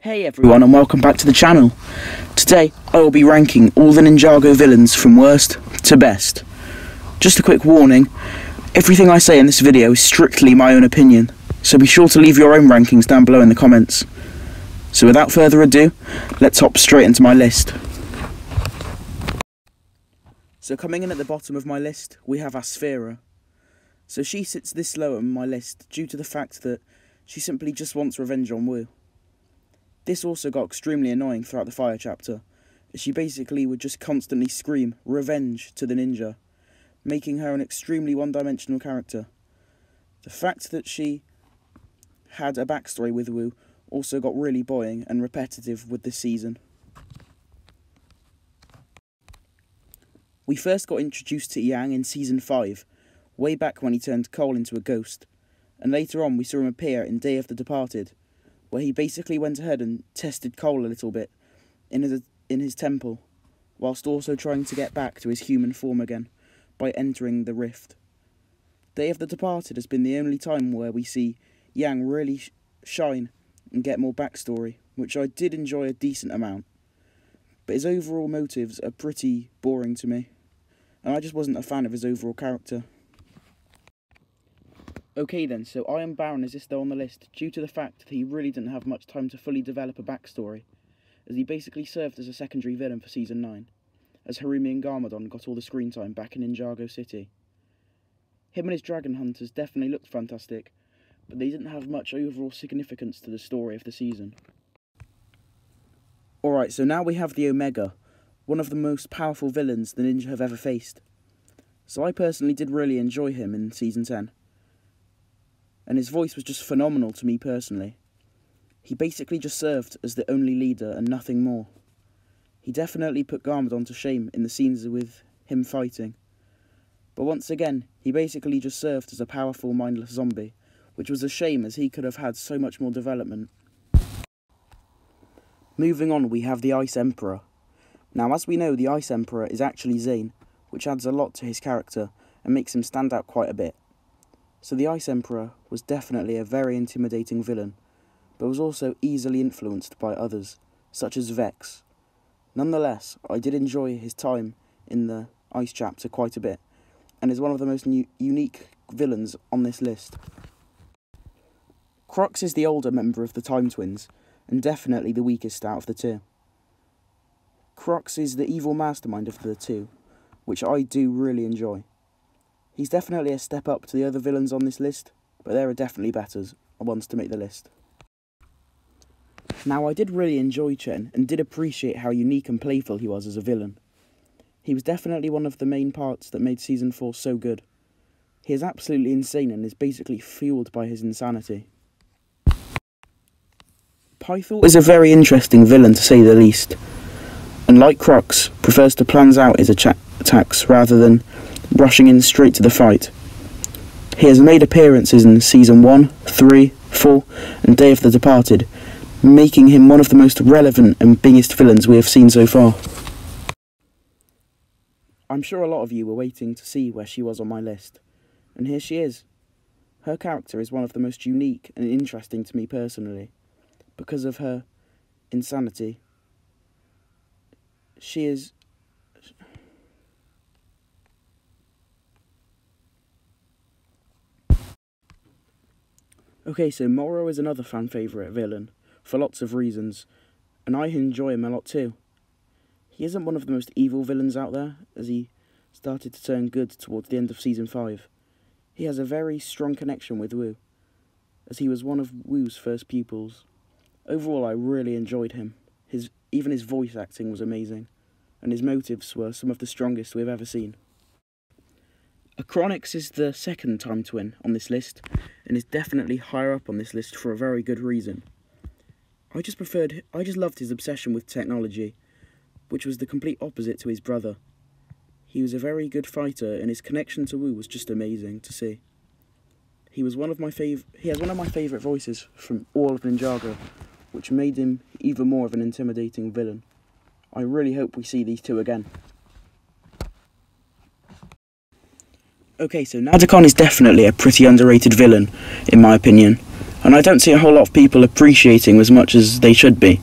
Hey everyone and welcome back to the channel. Today I will be ranking all the Ninjago villains from worst to best. Just a quick warning, everything I say in this video is strictly my own opinion, so be sure to leave your own rankings down below in the comments. So without further ado, let's hop straight into my list. So coming in at the bottom of my list, we have Asphera. So she sits this low on my list due to the fact that she simply just wants revenge on Wu. This also got extremely annoying throughout the Fire chapter, as she basically would just constantly scream revenge to the ninja, making her an extremely one-dimensional character. The fact that she had a backstory with Wu also got really boring and repetitive with this season. We first got introduced to Yang in Season 5, way back when he turned Cole into a ghost, and later on we saw him appear in Day of the Departed, where he basically went ahead and tested Cole a little bit in his temple, whilst also trying to get back to his human form again by entering the rift. Day of the Departed has been the only time where we see Yang really shine and get more backstory, which I did enjoy a decent amount, but his overall motives are pretty boring to me, and I just wasn't a fan of his overall character. Okay then, so I am Baron as this though on the list due to the fact that he really didn't have much time to fully develop a backstory, as he basically served as a secondary villain for Season 9, as Harumi and Garmadon got all the screen time back in Ninjago City. Him and his dragon hunters definitely looked fantastic, but they didn't have much overall significance to the story of the season. Alright, so now we have the Omega, one of the most powerful villains the ninja have ever faced. So I personally did really enjoy him in Season 10. And his voice was just phenomenal to me personally. He basically just served as the only leader and nothing more. He definitely put Garmadon to shame in the scenes with him fighting. But once again, he basically just served as a powerful, mindless zombie, which was a shame as he could have had so much more development. Moving on, we have the Ice Emperor. Now, as we know, the Ice Emperor is actually Zane, which adds a lot to his character and makes him stand out quite a bit. So the Ice Emperor was definitely a very intimidating villain, but was also easily influenced by others, such as Vex. Nonetheless, I did enjoy his time in the Ice chapter quite a bit, and is one of the most unique villains on this list. Crux is the older member of the Time Twins, and definitely the weakest out of the two. Crux is the evil mastermind of the two, which I do really enjoy. He's definitely a step up to the other villains on this list, but there are definitely better ones to make the list. Now, I did really enjoy Chen, and did appreciate how unique and playful he was as a villain. He was definitely one of the main parts that made Season 4 so good. He is absolutely insane and is basically fueled by his insanity. Pythor is a very interesting villain to say the least, and like Crux, prefers to plan out his attacks rather than rushing in straight to the fight. He has made appearances in Season 1, 3, 4 and Day of the Departed, making him one of the most relevant and biggest villains we have seen so far. I'm sure a lot of you were waiting to see where she was on my list, and here she is. Her character is one of the most unique and interesting to me personally, because of her insanity. She is... Okay, so Mauro is another fan favourite villain, for lots of reasons, and I enjoy him a lot too. He isn't one of the most evil villains out there, as he started to turn good towards the end of Season 5. He has a very strong connection with Wu, as he was one of Wu's first pupils. Overall, I really enjoyed him. Even his voice acting was amazing, and his motives were some of the strongest we've ever seen. Acronix is the second Time Twin on this list, and is definitely higher up on this list for a very good reason. I just loved his obsession with technology, which was the complete opposite to his brother. He was a very good fighter, and his connection to Wu was just amazing to see. He has one of my favourite voices from all of Ninjago, which made him even more of an intimidating villain. I really hope we see these two again. Okay, so Nadakon is definitely a pretty underrated villain, in my opinion, and I don't see a whole lot of people appreciating him as much as they should be.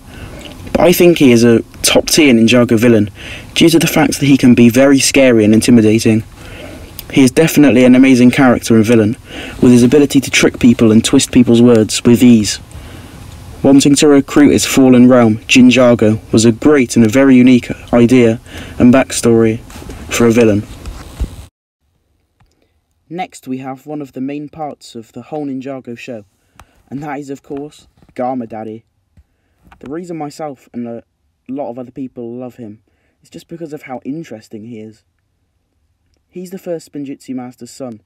But I think he is a top tier Ninjago villain, due to the fact that he can be very scary and intimidating. He is definitely an amazing character and villain, with his ability to trick people and twist people's words with ease. Wanting to recruit his fallen realm, Ninjago, was a great and a very unique idea and backstory for a villain. Next we have one of the main parts of the whole Ninjago show, and that is of course, Garma Daddy. The reason myself and a lot of other people love him is just because of how interesting he is. He's the first Spinjitzu Master's son,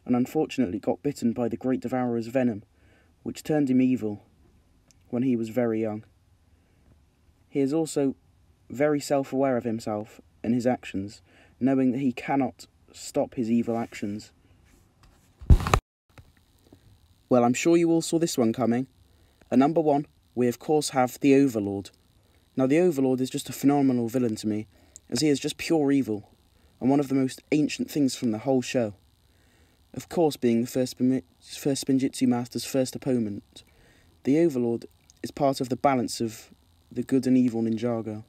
and unfortunately got bitten by the Great Devourer's venom, which turned him evil when he was very young. He is also very self-aware of himself and his actions, knowing that he cannot stop his evil actions. Well, I'm sure you all saw this one coming. At number 1, we of course have the Overlord. Now the Overlord is just a phenomenal villain to me, as he is just pure evil, and one of the most ancient things from the whole show. Of course, being the first Spinjitzu Master's first opponent, the Overlord is part of the balance of the good and evil Ninjago,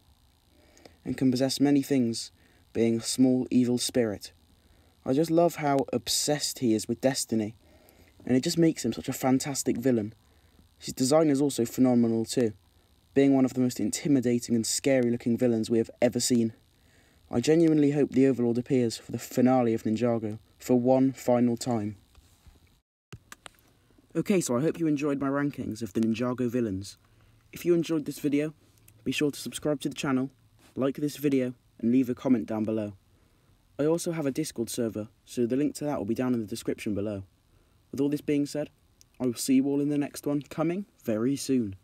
and can possess many things, being a small evil spirit. I just love how obsessed he is with destiny, and it just makes him such a fantastic villain. His design is also phenomenal too, being one of the most intimidating and scary looking villains we have ever seen. I genuinely hope the Overlord appears for the finale of Ninjago for one final time. Okay, so I hope you enjoyed my rankings of the Ninjago villains. If you enjoyed this video, be sure to subscribe to the channel, like this video, and leave a comment down below. I also have a Discord server, so the link to that will be down in the description below. With all this being said, I will see you all in the next one, coming very soon.